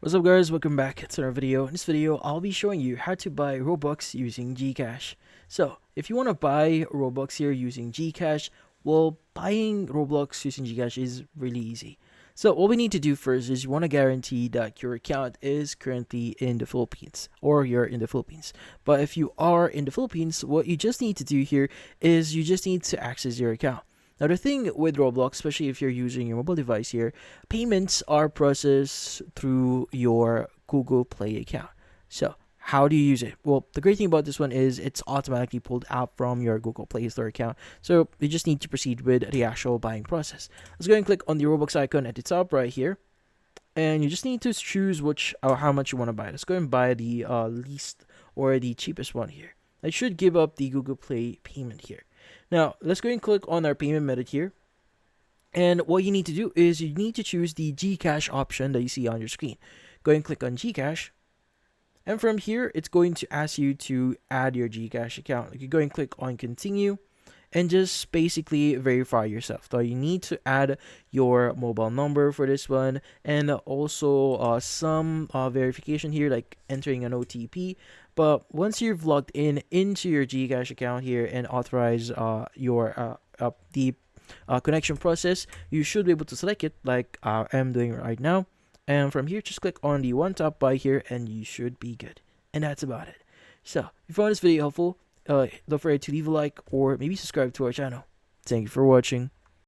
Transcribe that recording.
What's up guys, welcome back to another video. In this video, I'll be showing you how to buy Robux using GCash. So, if you want to buy Robux here using GCash, well, buying Roblox using GCash is really easy. So, what we need to do first is you want to guarantee that your account is currently in the Philippines, or you're in the Philippines. But if you are in the Philippines, what you just need to do here is you just need to access your account. Now, the thing with Roblox, especially if you're using your mobile device here, payments are processed through your Google Play account. So, how do you use it? Well, the great thing about this one is it's automatically pulled out from your Google Play Store account. So, you just need to proceed with the actual buying process. Let's go and click on the Robux icon at the top right here. And you just need to choose which or how much you want to buy. Let's go and buy the least or the cheapest one here. I should give up the Google Play payment here. Now, let's go and click on our payment method here. And what you need to do is you need to choose the GCash option that you see on your screen. Go and click on GCash. And from here, it's going to ask you to add your GCash account. You go and click on continue and just basically verify yourself. So you need to add your mobile number for this one, and also some verification here, like entering an OTP. But once you've logged in into your GCash account here and authorize the connection process, you should be able to select it like I'm doing right now. And from here, just click on the one top buy here and you should be good. And that's about it. So, if you found this video helpful, don't forget to leave a like or maybe subscribe to our channel. Thank you for watching.